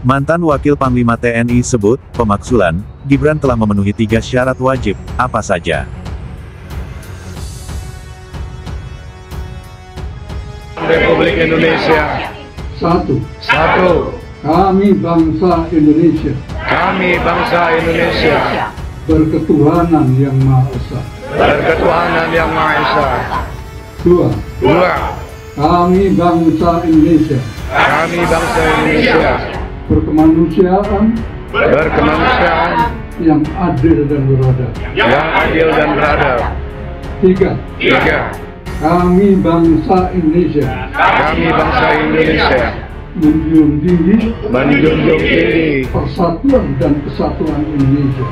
Mantan Wakil Panglima TNI sebut, pemakzulan, Gibran telah memenuhi 3 syarat wajib, apa saja? Republik Indonesia. Satu. Kami bangsa Indonesia. Kami bangsa Indonesia. Berketuhanan yang Maha Esa. Berketuhanan yang Maha Esa. Dua. Kami bangsa Indonesia. Kami bangsa Indonesia. Berkemanusiaan. Berkemanusiaan. Yang adil dan beradab. Yang adil dan beradab. Tiga. Kami bangsa Indonesia. Kami bangsa Indonesia. Menjunjung tinggi persatuan dan kesatuan Indonesia.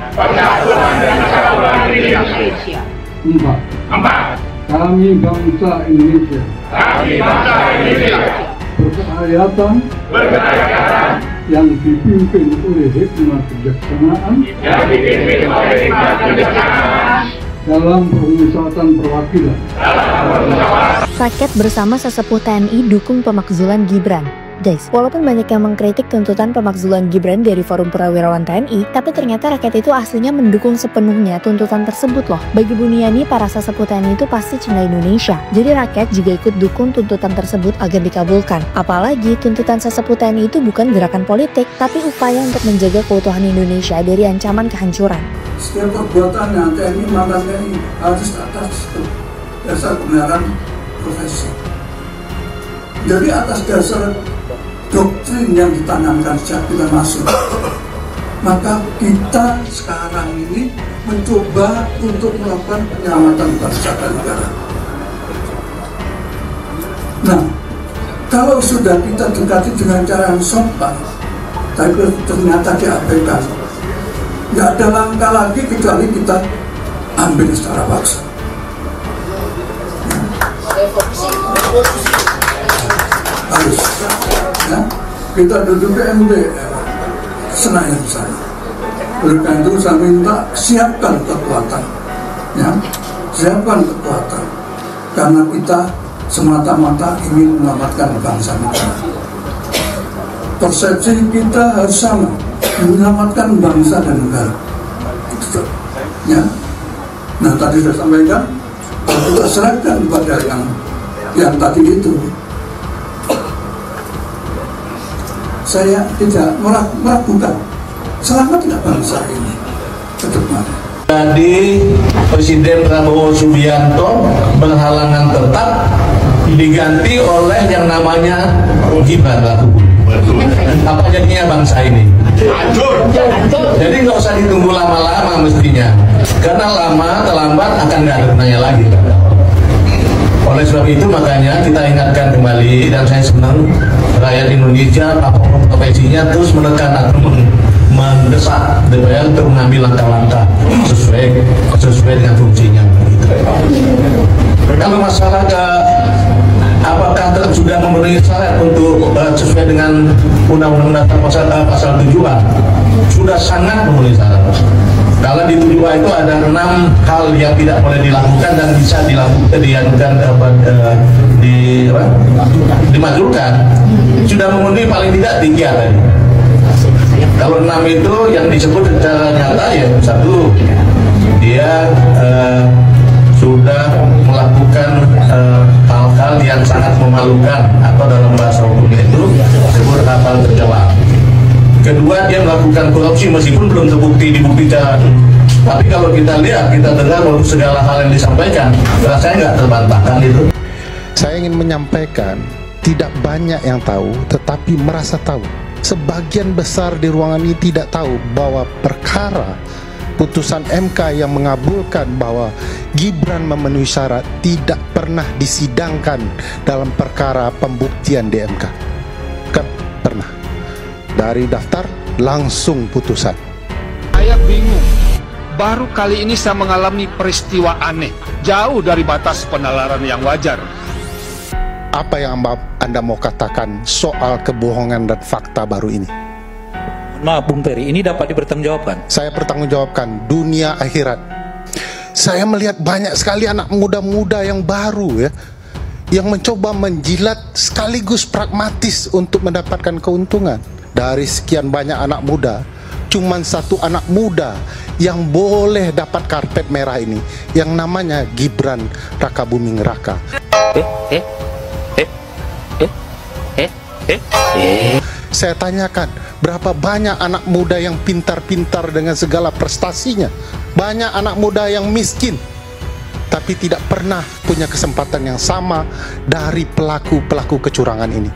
Empat. Kami bangsa Indonesia. Berkerakyatan yang dipimpin oleh hikmat kebijaksanaan. Dalam pemusatan perwakilan. Rakyat bersama sesepuh TNI dukung pemakzulan Gibran. Guys, walaupun banyak yang mengkritik tuntutan pemakzulan Gibran dari Forum Prawirawan TNI, tapi ternyata rakyat itu aslinya mendukung sepenuhnya tuntutan tersebut loh. Bagi Buniani, para sesepuh TNI itu pasti cinta Indonesia. Jadi rakyat juga ikut dukung tuntutan tersebut agar dikabulkan. Apalagi tuntutan sesepuh TNI itu bukan gerakan politik, tapi upaya untuk menjaga keutuhan Indonesia dari ancaman kehancuran. Setiap perbuatan yang TNI, mantan TNI harus atas dasar kebenaran profesi. Jadi atas dasar doktrin yang ditanamkan sejak kita masuk, maka kita sekarang ini mencoba untuk melakukan penyelamatan bangsa dan negara. Nah, kalau sudah kita dekati dengan cara yang sopan, tapi ternyata diabaikan, nggak ada langkah lagi kecuali kita ambil secara paksa. Harus, ya, kita duduk di MPR Senayan sana. Oleh karena itu saya minta siapkan kekuatan, ya, siapkan kekuatan, karena kita semata-mata ingin menyelamatkan bangsa negara. Persepsi kita harus sama, menyelamatkan bangsa dan negara. Itu, ya. Nah, tadi saya sampaikan, kita serahkan kepada yang tadi itu. Saya tidak meragukan selama tidak bangsa ini ke depan. Jadi Presiden Prabowo Subianto berhalangan tetap diganti oleh yang namanya Gibran Rakebumi. Apa jadinya bangsa ini? Jadi nggak usah ditunggu lama-lama mestinya, karena lama terlambat akan nggak ada gunanya lagi. Oleh sebab itu makanya kita ingatkan kembali, dan saya senang rakyat Indonesia apapun profesinya terus menekan atau mendesak DPR untuk mengambil langkah-langkah sesuai dengan fungsinya. Kalau masalah apakah sudah memenuhi syarat untuk sesuai dengan Undang-Undang Dasar pasal 7 sudah sangat memenuhi syarat. Kalau di 7 itu ada 6 hal yang tidak boleh dilakukan dan bisa dilakukan, dimajukan. Sudah memenuhi paling tidak 3 tadi. Kalau 6 itu yang disebut secara nyata ya, 1, dia sudah melakukan hal-hal yang sangat memalukan, atau dalam bahasa hukumnya itu disebut hal tercela. Kedua, dia melakukan korupsi meskipun belum dibuktikan. Tapi kalau kita lihat, kita dengar segala hal yang disampaikan, rasanya nggak terbantahkan itu. Saya ingin menyampaikan, tidak banyak yang tahu, tetapi merasa tahu. Sebagian besar di ruangan ini tidak tahu bahwa perkara putusan MK yang mengabulkan bahwa Gibran memenuhi syarat tidak pernah disidangkan dalam perkara pembuktian di MK. Pernah. Dari daftar langsung putusan. Saya bingung. Baru kali ini saya mengalami peristiwa aneh, jauh dari batas penalaran yang wajar. Apa yang Anda mau katakan soal kebohongan dan fakta baru ini? Maaf Bung Peri, ini dapat dipertanggungjawabkan? Saya pertanggungjawabkan dunia akhirat. Saya melihat banyak sekali anak muda-muda yang baru ya, yang mencoba menjilat sekaligus pragmatis untuk mendapatkan keuntungan. dari sekian banyak anak muda, cuman satu anak muda yang boleh dapat karpet merah ini, yang namanya Gibran Rakabuming Raka. Saya tanyakan, berapa banyak anak muda yang pintar-pintar dengan segala prestasinya? Banyak anak muda yang miskin, tapi tidak pernah punya kesempatan yang sama dari pelaku-pelaku kecurangan ini.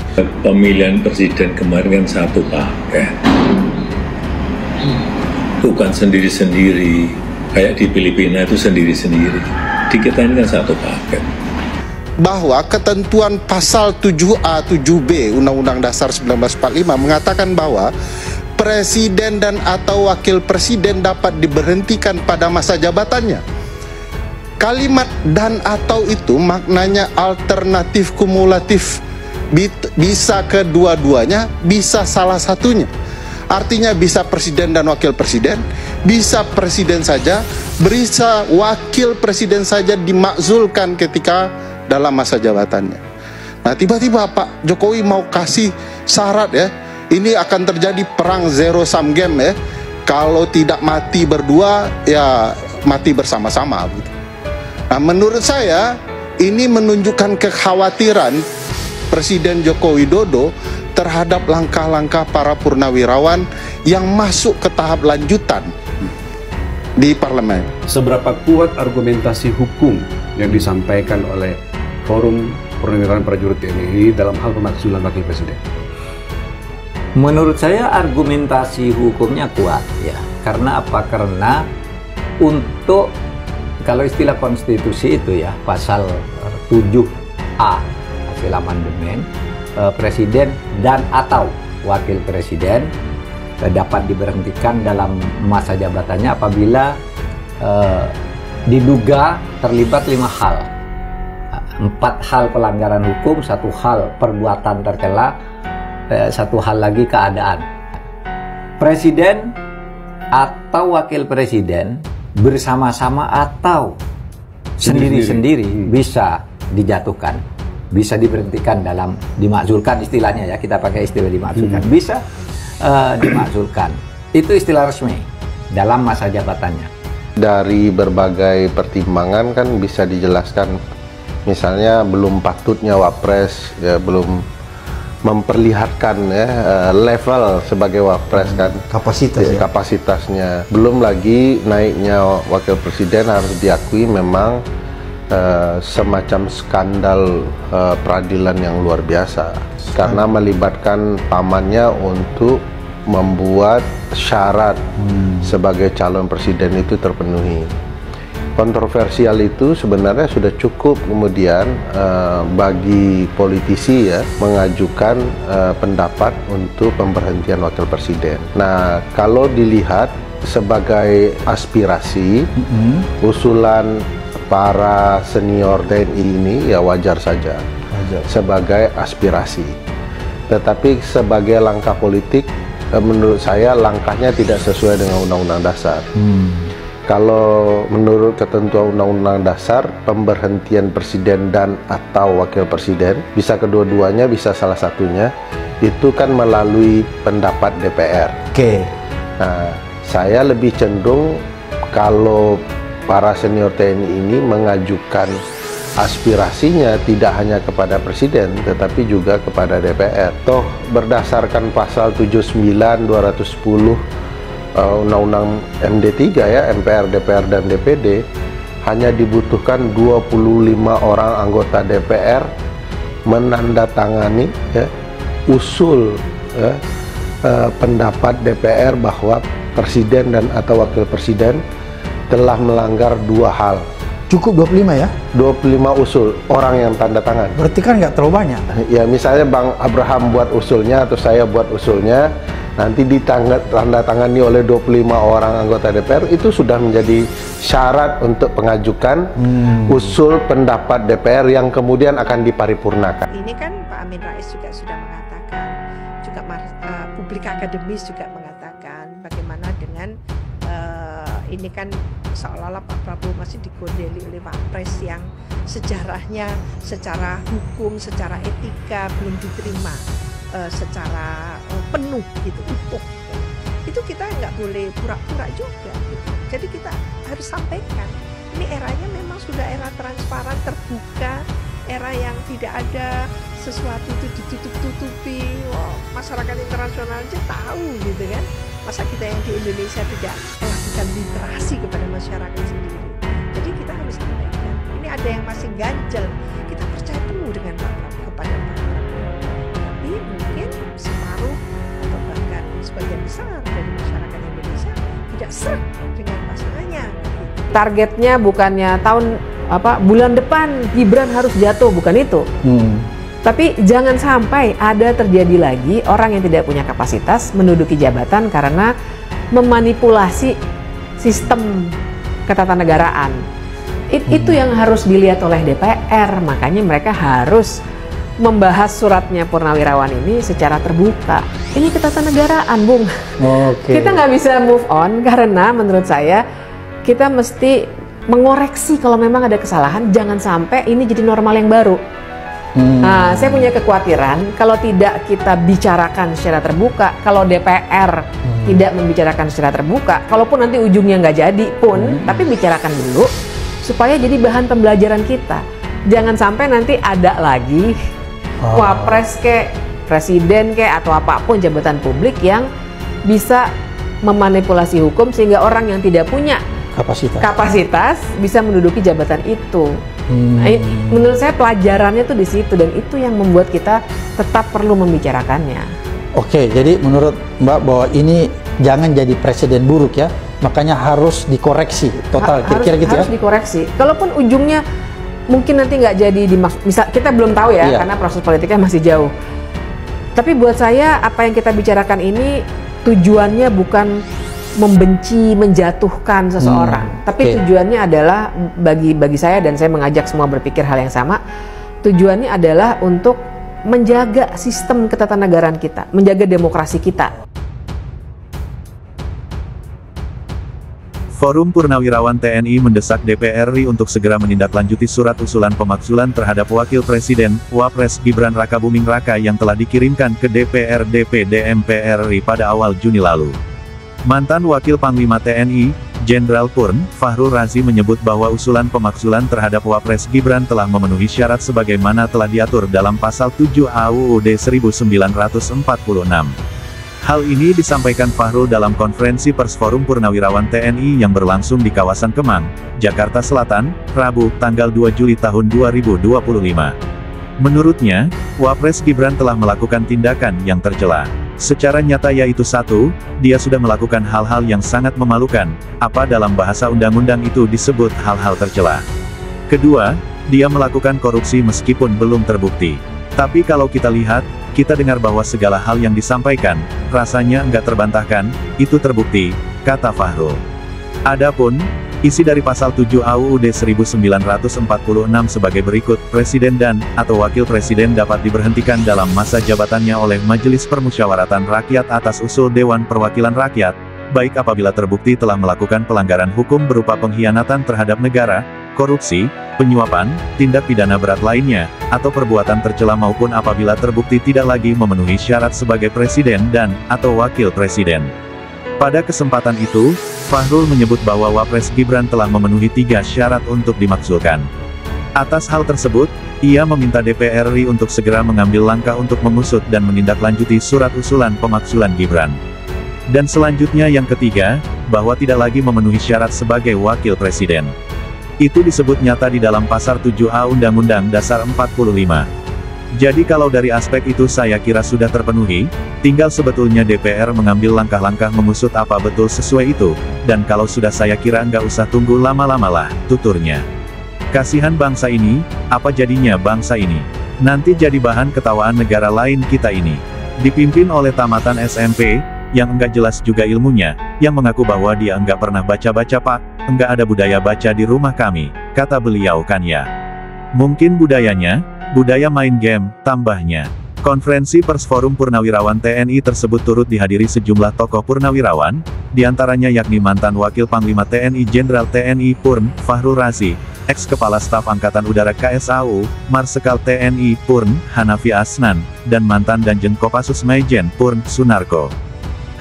Pemilihan presiden kemarin kan satu paket, bukan sendiri-sendiri, kayak di Filipina itu sendiri-sendiri. Di kita ini kan satu paket. Bahwa ketentuan pasal 7A, 7B Undang-Undang Dasar 1945 mengatakan bahwa presiden dan atau wakil presiden dapat diberhentikan pada masa jabatannya. Kalimat dan atau itu maknanya alternatif kumulatif, bisa kedua-duanya, bisa salah satunya. Artinya bisa presiden dan wakil presiden, bisa presiden saja, bisa wakil presiden saja dimakzulkan ketika dalam masa jabatannya. Nah, tiba-tiba Pak Jokowi mau kasih syarat ya, ini akan terjadi perang zero sum game ya. Kalau tidak mati berdua, ya mati bersama-sama. Nah, menurut saya ini menunjukkan kekhawatiran Presiden Joko Widodo terhadap langkah-langkah para purnawirawan yang masuk ke tahap lanjutan di parlemen. Seberapa kuat argumentasi hukum yang disampaikan oleh Forum Purnawirawan Prajurit TNI dalam hal pemakzulan wakil presiden? Menurut saya argumentasi hukumnya kuat ya. Karena apa? Karena untuk, kalau istilah konstitusi itu ya, pasal 7A hasil amandemen, presiden dan atau wakil presiden dapat diberhentikan dalam masa jabatannya apabila diduga terlibat 5 hal. 4 hal pelanggaran hukum, 1 hal perbuatan tercela, 1 hal lagi keadaan. Presiden atau wakil presiden bersama-sama atau sendiri-sendiri bisa dijatuhkan, bisa diberhentikan dalam dimakzulkan, istilahnya ya, kita pakai istilah dimakzulkan, bisa dimakzulkan. Itu istilah resmi dalam masa jabatannya. Dari berbagai pertimbangan kan bisa dijelaskan, misalnya belum patutnya wapres ya, belum memperlihatkan ya level sebagai wapres kan, kapasitasnya. Belum lagi naiknya wakil presiden harus diakui memang semacam skandal peradilan yang luar biasa karena melibatkan pamannya untuk membuat syarat sebagai calon presiden itu terpenuhi. Kontroversial itu sebenarnya sudah cukup kemudian bagi politisi ya mengajukan pendapat untuk pemberhentian wakil presiden. Nah, kalau dilihat sebagai aspirasi, usulan para senior TNI ini ya wajar saja sebagai aspirasi. Tetapi sebagai langkah politik, menurut saya langkahnya tidak sesuai dengan Undang-Undang Dasar. Kalau menurut ketentuan Undang-Undang Dasar, pemberhentian presiden dan atau wakil presiden, bisa kedua-duanya, bisa salah satunya, itu kan melalui pendapat DPR. Nah, saya lebih cenderung kalau para senior TNI ini mengajukan aspirasinya tidak hanya kepada presiden, tetapi juga kepada DPR. Toh berdasarkan pasal 79, 210 Undang-Undang MD3 ya, MPR, DPR, dan DPD, hanya dibutuhkan 25 orang anggota DPR menandatangani ya, usul ya, pendapat DPR bahwa presiden dan atau wakil presiden telah melanggar 2 hal. Cukup 25 ya? 25 usul orang yang tanda tangan. Berarti kan nggak terlalu banyak. Ya, misalnya Bang Abraham buat usulnya atau saya buat usulnya, nanti ditandatangani oleh 25 orang anggota DPR, itu sudah menjadi syarat untuk pengajukan usul pendapat DPR yang kemudian akan diparipurnakan. Ini kan Pak Amin Rais juga sudah mengatakan, juga publik akademis juga mengatakan bagaimana dengan ini kan seolah-olah Pak Prabowo masih digondeli oleh Pak Pres yang sejarahnya secara hukum, secara etika belum diterima secara penuh gitu, utuh. Itu kita nggak boleh pura-pura juga gitu. Jadi kita harus sampaikan, ini eranya memang sudah era transparan, terbuka, era yang tidak ada sesuatu itu ditutup-tutupi. Wow, masyarakat internasional aja tahu gitu kan. Masa kita yang di Indonesia tidak melakukan literasi kepada masyarakat sendiri. Jadi kita harus sampaikan, ini ada yang masih ganjel, kita percaya penuh dengan Pak Prabowo, kepada Pak Prabowo. Tapi mungkin separuh atau bahkan sebagian besar dari masyarakat Indonesia tidak seret dengan pasangannya. Targetnya bukannya bulan depan Gibran harus jatuh, bukan itu. Tapi jangan sampai ada terjadi lagi orang yang tidak punya kapasitas menduduki jabatan karena memanipulasi sistem ketatanegaraan. Itu yang harus dilihat oleh DPR, makanya mereka harus membahas suratnya Purnawirawan ini secara terbuka. Ini ketatanegaraan, Bung. Kita nggak bisa move on karena menurut saya kita mesti mengoreksi kalau memang ada kesalahan, jangan sampai ini jadi normal yang baru. Nah, saya punya kekhawatiran kalau tidak kita bicarakan secara terbuka, kalau DPR tidak membicarakan secara terbuka, kalaupun nanti ujungnya nggak jadi pun, tapi bicarakan dulu supaya jadi bahan pembelajaran kita. Jangan sampai nanti ada lagi wapres kek, presiden kek, atau apapun jabatan publik yang bisa memanipulasi hukum sehingga orang yang tidak punya kapasitas bisa menduduki jabatan itu. Nah, menurut saya pelajarannya tuh di situ, dan itu yang membuat kita tetap perlu membicarakannya. Oke, jadi menurut Mbak bahwa ini jangan jadi presiden buruk ya, makanya harus dikoreksi total, kira-kira gitu ya? Harus dikoreksi. Kalaupun ujungnya mungkin nanti nggak jadi misal kita belum tahu ya, karena proses politiknya masih jauh. Tapi buat saya apa yang kita bicarakan ini tujuannya bukan membenci, menjatuhkan seseorang, tapi tujuannya adalah bagi saya, dan saya mengajak semua berpikir hal yang sama. Tujuannya adalah untuk menjaga sistem ketatanegaraan kita, menjaga demokrasi kita. Forum Purnawirawan TNI mendesak DPR RI untuk segera menindaklanjuti surat usulan pemakzulan terhadap Wakil Presiden, Wapres Gibran Rakabuming Raka yang telah dikirimkan ke DPR DPD MPR RI pada awal Juni lalu. Mantan Wakil Panglima TNI, Jenderal Purn, Fahrul Razi menyebut bahwa usulan pemakzulan terhadap Wapres Gibran telah memenuhi syarat sebagaimana telah diatur dalam Pasal 7 AUUD 1946. Hal ini disampaikan Fahrul dalam konferensi pers Forum Purnawirawan TNI yang berlangsung di kawasan Kemang, Jakarta Selatan, Rabu, tanggal 2 Juli tahun 2025. Menurutnya, Wapres Gibran telah melakukan tindakan yang tercela. Secara nyata yaitu satu, dia sudah melakukan hal-hal yang sangat memalukan, apa dalam bahasa undang-undang itu disebut hal-hal tercela. Kedua, dia melakukan korupsi meskipun belum terbukti. Tapi kalau kita lihat, kita dengar bahwa segala hal yang disampaikan, rasanya enggak terbantahkan, itu terbukti, kata Fahrul. Adapun isi dari Pasal 7 AUUD 1946 sebagai berikut, Presiden dan/atau Wakil Presiden dapat diberhentikan dalam masa jabatannya oleh Majelis Permusyawaratan Rakyat atas usul Dewan Perwakilan Rakyat, baik apabila terbukti telah melakukan pelanggaran hukum berupa pengkhianatan terhadap negara, korupsi, penyuapan, tindak pidana berat lainnya, atau perbuatan tercela maupun apabila terbukti tidak lagi memenuhi syarat sebagai Presiden dan/atau Wakil Presiden. Pada kesempatan itu, Fahrul menyebut bahwa Wapres Gibran telah memenuhi 3 syarat untuk dimakzulkan. Atas hal tersebut, ia meminta DPR RI untuk segera mengambil langkah untuk mengusut dan menindaklanjuti surat usulan pemakzulan Gibran. Dan selanjutnya yang ketiga, bahwa tidak lagi memenuhi syarat sebagai Wakil Presiden. Itu disebut nyata di dalam Pasal 7A Undang-Undang Dasar 45. Jadi kalau dari aspek itu saya kira sudah terpenuhi, tinggal sebetulnya DPR mengambil langkah-langkah mengusut apa betul sesuai itu, dan kalau sudah saya kira nggak usah tunggu lama-lama lah, tuturnya. Kasihan bangsa ini, apa jadinya bangsa ini? Nanti jadi bahan ketawaan negara lain kita ini. Dipimpin oleh tamatan SMP, yang enggak jelas juga ilmunya, yang mengaku bahwa dia enggak pernah baca-baca Pak, enggak ada budaya baca di rumah kami, kata beliau kan ya. Mungkin budayanya, budaya main game, tambahnya. Konferensi pers Forum Purnawirawan TNI tersebut turut dihadiri sejumlah tokoh purnawirawan, diantaranya yakni mantan Wakil Panglima TNI Jenderal TNI Purn, Fahrul Razi, ex-Kepala Staf Angkatan Udara KSAU, Marsekal TNI Purn Hanafi Asnan, dan mantan Danjen Kopassus Maijen Purn Sunarko.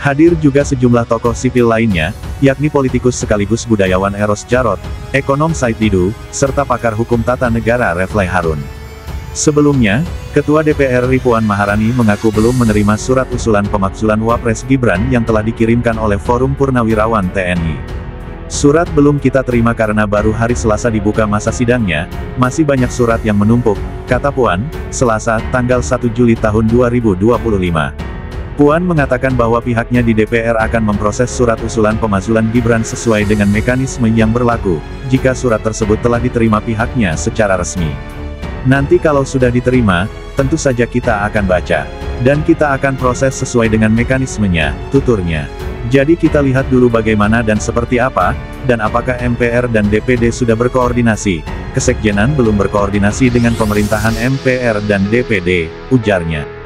Hadir juga sejumlah tokoh sipil lainnya, yakni politikus sekaligus budayawan Eros Jarot, ekonom Said Didu, serta pakar hukum tata negara Reflai Harun. Sebelumnya, Ketua DPR RI Puan Maharani mengaku belum menerima surat usulan pemakzulan Wapres Gibran yang telah dikirimkan oleh Forum Purnawirawan TNI. Surat belum kita terima karena baru hari Selasa dibuka masa sidangnya, masih banyak surat yang menumpuk, kata Puan, Selasa, tanggal 1 Juli tahun 2025. Puan mengatakan bahwa pihaknya di DPR akan memproses surat usulan pemakzulan Gibran sesuai dengan mekanisme yang berlaku, jika surat tersebut telah diterima pihaknya secara resmi. Nanti kalau sudah diterima, tentu saja kita akan baca. Dan kita akan proses sesuai dengan mekanismenya, tuturnya. Jadi kita lihat dulu bagaimana dan seperti apa, dan apakah MPR dan DPD sudah berkoordinasi. Kesekjenan belum berkoordinasi dengan pemerintahan MPR dan DPD, ujarnya.